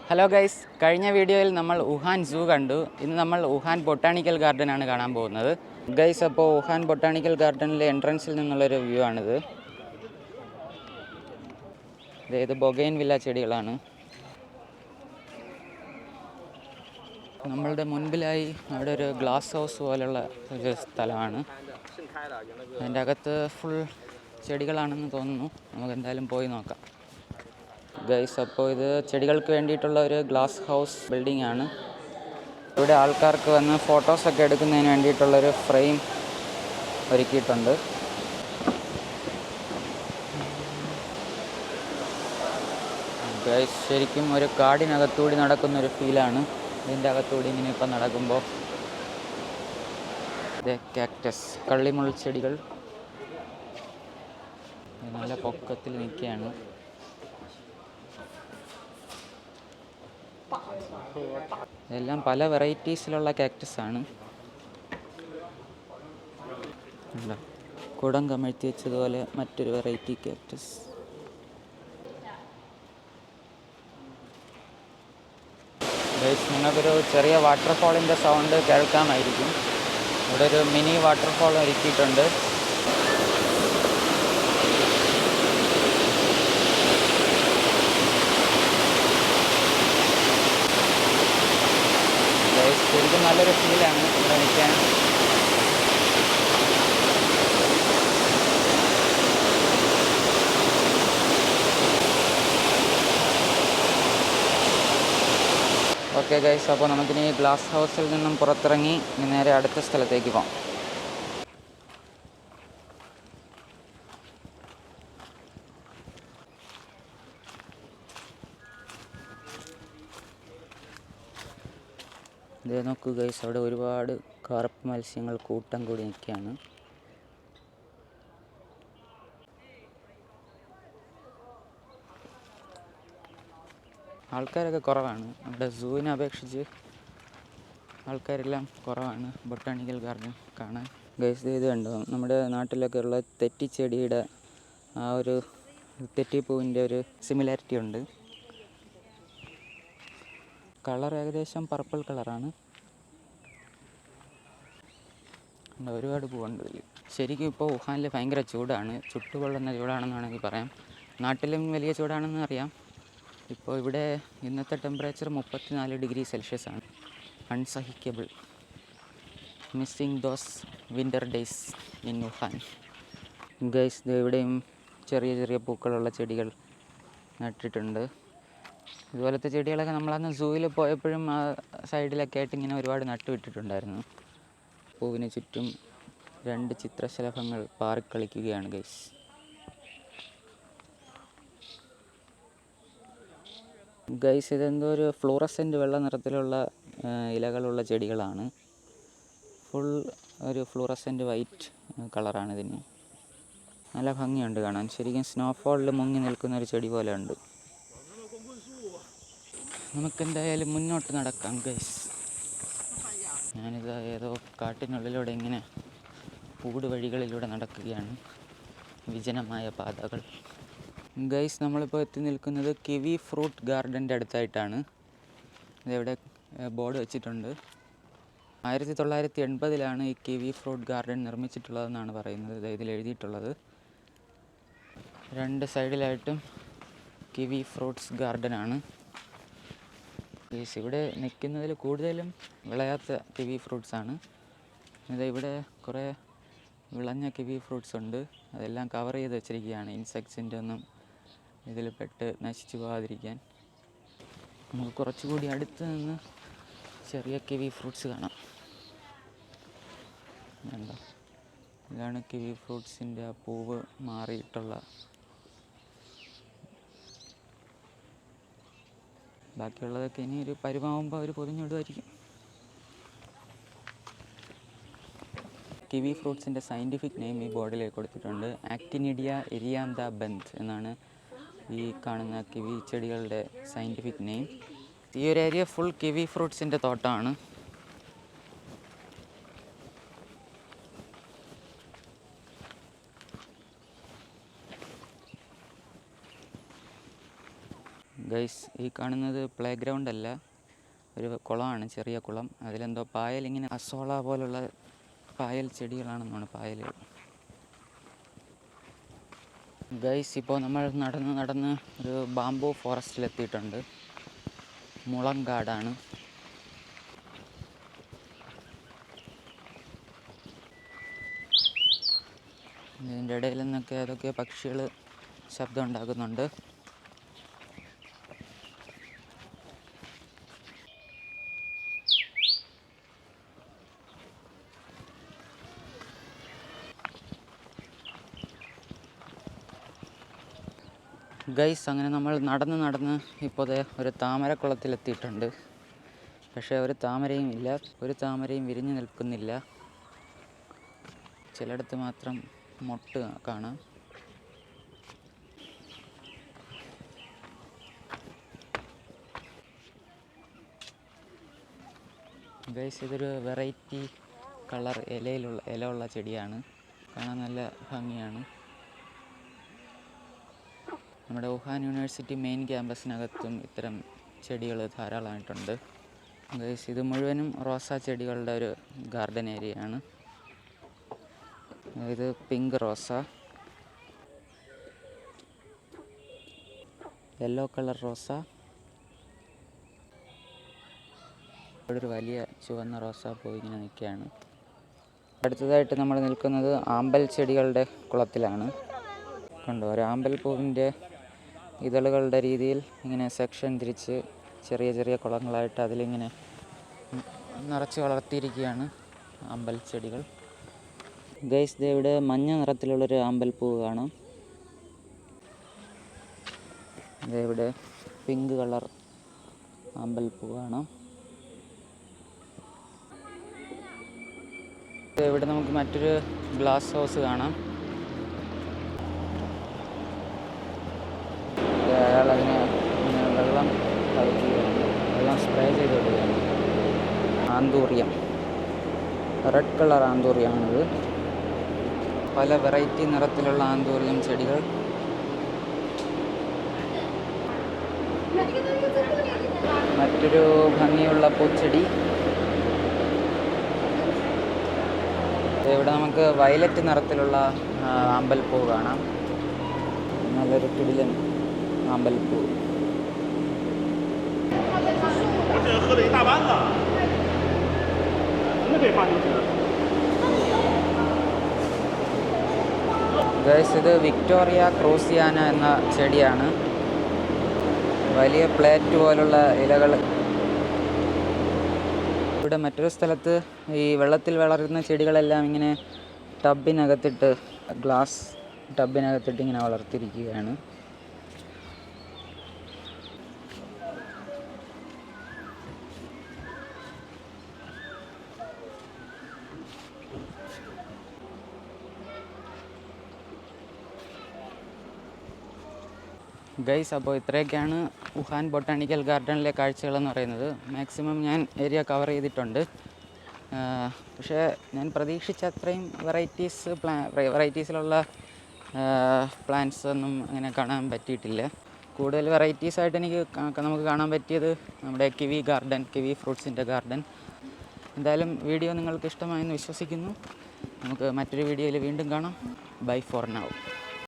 Hello guys, കഴിഞ്ഞ വീഡിയോയിൽ നമ്മൾ വുഹാൻ സൂ കണ്ടു. ഇന്ന് നമ്മൾ വുഹാൻ ബൊട്ടാണിക്കൽ ഗാർഡൻ ആണ് കാണാൻ പോകുന്നത്. ഗൈസ്, അപ്പോൾ വുഹാൻ ബൊട്ടാണിക്കൽ ഗാർഡനിലെ എൻട്രൻസിൽ നിന്നുള്ളൊരു വ്യൂ ആണിത്. ഇത് ബൊഗൈൻ വില്ല ചെടികളാണ്. നമ്മളുടെ മുൻപിലായി അവിടെ ഒരു ഗ്ലാസ് ഹൗസ് പോലുള്ള ഒരു സ്ഥലമാണ്. അതിൻ്റെ അകത്ത് ഫുൾ ചെടികളാണെന്ന് തോന്നുന്നു. നമുക്ക് എന്തായാലും പോയി നോക്കാം. ഗൈസ്, അപ്പോൾ ഇത് ചെടികൾക്ക് വേണ്ടിയിട്ടുള്ള ഒരു ഗ്ലാസ് ഹൗസ് ബിൽഡിംഗ് ആണ്. ഇവിടെ ആൾക്കാർക്ക് വന്ന് ഫോട്ടോസൊക്കെ എടുക്കുന്നതിന് വേണ്ടിയിട്ടുള്ളൊരു ഫ്രെയിം ഒരുക്കിയിട്ടുണ്ട്. ഗൈസ്, ശരിക്കും ഒരു കാടിനകത്തൂടി നടക്കുന്നൊരു ഫീലാണ് ഇതിൻ്റെ അകത്തൂടി ഇങ്ങനെ ഇപ്പം നടക്കുമ്പോൾ. ഇത് കാക്ടസ്, കള്ളിമുൾ ചെടികൾ നല്ല പൊക്കത്തിൽ നിൽക്കുകയാണ്. ഇതെല്ലാം പല വെറൈറ്റീസിലുള്ള കാക്ടസ് ആണ്. കുടം കമഴ്ത്തി വെച്ചതുപോലെ മറ്റൊരു വെറൈറ്റി കാക്ടസ്. നിങ്ങൾക്കൊരു ചെറിയ വാട്ടർഫോളിൻ്റെ സൗണ്ട് കേൾക്കാമായിരിക്കും. ഇവിടെ ഒരു മിനി വാട്ടർഫോൾ ഒരുക്കിയിട്ടുണ്ട്. ശരിക്കും നല്ലൊരു ഫീലാണ് ഇവിടെ നിൽക്കാൻ. ഓക്കെ ഗൈസ്, അപ്പോൾ നമുക്കിനി ഗ്ലാസ് ഹൗസിൽ നിന്നും പുറത്തിറങ്ങി നേരെ അടുത്ത സ്ഥലത്തേക്ക് പോകാം. ഇത് നോക്കൂ ഗൈസ്, അവിടെ ഒരുപാട് കാർപ്പ് മത്സ്യങ്ങൾ കൂട്ടം കൂടി നിൽക്കുകയാണ്. ആൾക്കാരൊക്കെ കുറവാണ്. നമ്മുടെ സൂവിനെ അപേക്ഷിച്ച് ആൾക്കാരെല്ലാം കുറവാണ് ബൊട്ടാണിക്കൽ ഗാർഡൻ കാണാൻ. ഗൈസ്, ഇത് കണ്ടോ, നമ്മുടെ നാട്ടിലൊക്കെ ഉള്ള തെറ്റിച്ചെടിയുടെ ആ ഒരു തെറ്റിപ്പൂവിൻ്റെ ഒരു സിമിലാരിറ്റി ഉണ്ട്. കളർ ഏകദേശം പർപ്പിൾ കളറാണ്. ഒരുപാട് പൂവുണ്ട് ഇതിൽ. ശരിക്കും ഇപ്പോൾ വുഹാനിൽ ഭയങ്കര ചൂടാണ്, ചുട്ടുകൊള്ളുന്ന ചൂടാണെന്ന് വേണമെങ്കിൽ പറയാം. നാട്ടിലും വലിയ ചൂടാണെന്ന് അറിയാം. ഇപ്പോൾ ഇവിടെ ഇന്നത്തെ ടെമ്പറേച്ചർ 34 ഡിഗ്രി സെൽഷ്യസ് ആണ്. അൺസഹിക്കബിൾ. Missing those winter days in Wuhan. Guys, ഇവിടെയും ചെറിയ ചെറിയ പൂക്കളുള്ള ചെടികൾ നട്ടിട്ടുണ്ട്. ഇതുപോലത്തെ ചെടികളൊക്കെ നമ്മളന്ന് സൂവിൽ പോയപ്പോഴും ആ സൈഡിലൊക്കെ ആയിട്ട് ഇങ്ങനെ ഒരുപാട് നട്ടുവിട്ടിട്ടുണ്ടായിരുന്നു. പൂവിന് ചുറ്റും 2 ചിത്രശലഭങ്ങൾ പാറിക്കളിക്കുകയാണ് ഗൈസ്. ഗൈസ്, ഇതെന്തോ ഒരു ഫ്ലൂറസെൻ്റ് വെള്ള നിറത്തിലുള്ള ഇലകളുള്ള ചെടികളാണ്. ഫുൾ ഒരു ഫ്ലൂറസെൻ്റ് വൈറ്റ് കളറാണ് ഇതിന്. നല്ല ഭംഗിയുണ്ട് കാണാൻ. ശരിക്കും സ്നോഫോളിൽ മുങ്ങി നിൽക്കുന്നൊരു ചെടി പോലെ ഉണ്ട്. നമുക്കെന്തായാലും മുന്നോട്ട് നടക്കാം ഗൈസ്. ഞാനിത് ഏതോ കാട്ടിനുള്ളിലൂടെ ഇങ്ങനെ പൂട് വഴികളിലൂടെ നടക്കുകയാണ്. വിജനമായ പാതകൾ. ഗൈസ്, നമ്മളിപ്പോൾ എത്തി നിൽക്കുന്നത് കിവി ഫ്രൂട്ട് ഗാർഡൻ്റെ അടുത്തായിട്ടാണ്. ഇതെവിടെ ബോർഡ് വെച്ചിട്ടുണ്ട്. 1980-ലാണ് ഈ കിവി ഫ്രൂട്ട് ഗാർഡൻ നിർമ്മിച്ചിട്ടുള്ളതെന്നാണ് പറയുന്നത്. ഇതിൽ എഴുതിയിട്ടുള്ളത് 2 സൈഡിലായിട്ടും കിവി ഫ്രൂട്ട്സ് ഗാർഡനാണ്. ഇവിടെ നിൽക്കുന്നതിൽ കൂടുതലും വിളയാത്ത കിവി ഫ്രൂട്ട്സാണ്. ഇവിടെ കുറേ വിളഞ്ഞ കിവി ഫ്രൂട്ട്സ് ഉണ്ട്. അതെല്ലാം കവർ ചെയ്ത് വെച്ചിരിക്കുകയാണ്, ഇൻസെക്ട്സിൻ്റെ ഒന്നും ഇതിൽ പെട്ട് നശിച്ചു പോകാതിരിക്കാൻ. നമുക്ക് കുറച്ചുകൂടി അടുത്ത് നിന്ന് ചെറിയ കിവി ഫ്രൂട്ട്സ് കാണാം. വേണ്ട, ഇതാണ് കിവി ഫ്രൂട്ട്സിൻ്റെ ആ പൂവ് മാറിയിട്ടുള്ള. ബാക്കിയുള്ളതൊക്കെ ഇനി ഒരു പരുവാകുമ്പോൾ അവർ പൊതിഞ്ഞിടുമായിരിക്കും. കിവി ഫ്രൂട്ട്സിൻ്റെ സയൻറ്റിഫിക് നെയിം ഈ ബോർഡിൽ കൊടുത്തിട്ടുണ്ട്. ആക്ടിനിഡിയ എരിയാന്ത ബന്ത് എന്നാണ് ഈ കാണുന്ന കിവി ചെടികളുടെ സയൻറ്റിഫിക് നെയിം. ഈ ഒരു ഏരിയ ഫുൾ കിവി ഫ്രൂട്ട്സിൻ്റെ തോട്ടമാണ്. ഗൈസ്, ഈ കാണുന്നത് പ്ലേ ഗ്രൗണ്ട് അല്ല, ഒരു കുളമാണ്, ചെറിയ കുളം. അതിലെന്തോ പായൽ, ഇങ്ങനെ അസോള പോലുള്ള പായൽ ചെടികളാണെന്നാണ്, പായലുകൾ. ഗൈസ്, ഇപ്പോൾ നമ്മൾ നടന്ന് ഒരു ബാംബു ഫോറസ്റ്റിലെത്തിയിട്ടുണ്ട്. മുളങ്കാടാണ്. ഇതിൻ്റെ ഇടയിൽ നിന്നൊക്കെ ഏതൊക്കെ പക്ഷികൾ ശബ്ദം ഉണ്ടാക്കുന്നുണ്ട്. ഗൈസ്, അങ്ങനെ നമ്മൾ നടന്ന് ഇപ്പോൾ ഒരു താമരക്കുളത്തിലെത്തിയിട്ടുണ്ട്. പക്ഷേ ഒരു താമരയും ഇല്ല, ഒരു താമരയും വിരിഞ്ഞു നിൽക്കുന്നില്ല. ചിലയിടത്ത് മാത്രം മൊട്ട് കാണാം. ഗൈസ്, ഇതൊരു വെറൈറ്റി കളർ ഇലയുള്ള ചെടിയാണ്. കാണാൻ നല്ല ഭംഗിയാണ്. നമ്മുടെ വുഹാൻ യൂണിവേഴ്സിറ്റി മെയിൻ ക്യാമ്പസിനകത്തും ഇത്തരം ചെടികൾ ധാരാളമായിട്ടുണ്ട്. ഗൈസ്, ഇത് മുഴുവനും റോസാ ചെടികളുടെ ഒരു ഗാർഡൻ ഏരിയയാണ്. ഇത് പിങ്ക് റോസ, യെല്ലോ കളർ റോസ, ഇവിടെ ഒരു വലിയ ചുവന്ന റോസാപ്പൂ ഇങ്ങനെ നിൽക്കുകയാണ്. അടുത്തതായിട്ട് നമ്മൾ നിൽക്കുന്നത് ആമ്പൽ ചെടികളുടെ കുളത്തിലാണ്. കണ്ടോ, ഒരു ആമ്പൽ പൂവിൻ്റെ ഇതളുകളുടെ രീതിയിൽ ഇങ്ങനെ സെക്ഷൻ തിരിച്ച് ചെറിയ കുളങ്ങളായിട്ട് അതിലിങ്ങനെ നിറച്ച് വളർത്തിയിരിക്കുകയാണ് ആമ്പൽ ചെടികൾ. ഗൈസ്, ഇവിടെ മഞ്ഞ നിറത്തിലുള്ളൊരു ആമ്പൽപ്പൂവ് കാണാം. ഇവിടെ പിങ്ക് കളർ ആമ്പൽപ്പൂവ് കാണാം. ഇവിടെ നമുക്ക് മറ്റൊരു ഗ്ലാസ് ഹൗസ് കാണാം. അയാൾ അതിന് വെള്ളം തളിക്കുകയാണ്, വെള്ളം സ്പ്രേ ചെയ്ത് വിടുകയാണ്. ആന്തൂറിയം, റെഡ് കളർ ആന്തൂറിയമാണിത്. പല വെറൈറ്റി നിറത്തിലുള്ള ആന്തൂറിയം ചെടികൾ. മറ്റൊരു ഭംഗിയുള്ള പൂച്ചെടി. ഇവിടെ നമുക്ക് വയലറ്റ് നിറത്തിലുള്ള ആമ്പൽപ്പൂ കാണാം. നല്ലൊരു കിടിലൻ ആമ്പൽപ്പൂ. ഗൈസ്, ഇത് വിക്ടോറിയ ക്രൂസിയാന എന്ന ചെടിയാണ്. വലിയ പ്ലേറ്റ് പോലുള്ള ഇലകൾ. ഇവിടെ മറ്റൊരു സ്ഥലത്ത് ഈ വെള്ളത്തിൽ വളരുന്ന ചെടികളെല്ലാം ഇങ്ങനെ ടബിനകത്തിട്ട്, ഗ്ലാസ് ടബിനകത്തിട്ട് ഇങ്ങനെ വളർത്തിയിരിക്കുകയാണ്. ഗൈസ്, അപ്പോൾ ഇത്രയൊക്കെയാണ് വുഹാൻ ബൊട്ടാണിക്കൽ ഗാർഡനിലെ കാഴ്ചകളെന്ന് പറയുന്നത്. മാക്സിമം ഞാൻ ഏരിയ കവർ ചെയ്തിട്ടുണ്ട്. പക്ഷേ ഞാൻ പ്രതീക്ഷിച്ച അത്രയും വെറൈറ്റീസിലുള്ള പ്ലാന്റ്സ് ഒന്നും അങ്ങനെ കാണാൻ പറ്റിയിട്ടില്ല. കൂടുതൽ വെറൈറ്റീസായിട്ട് നമുക്ക് കാണാൻ പറ്റിയത് നമ്മുടെ കിവി ഫ്രൂട്ട്സിൻ്റെ ഗാർഡൻ. എന്തായാലും വീഡിയോ നിങ്ങൾക്ക് ഇഷ്ടമായെന്ന് വിശ്വസിക്കുന്നു. നമുക്ക് മറ്റൊരു വീഡിയോയിൽ വീണ്ടും കാണാം. Bye for now.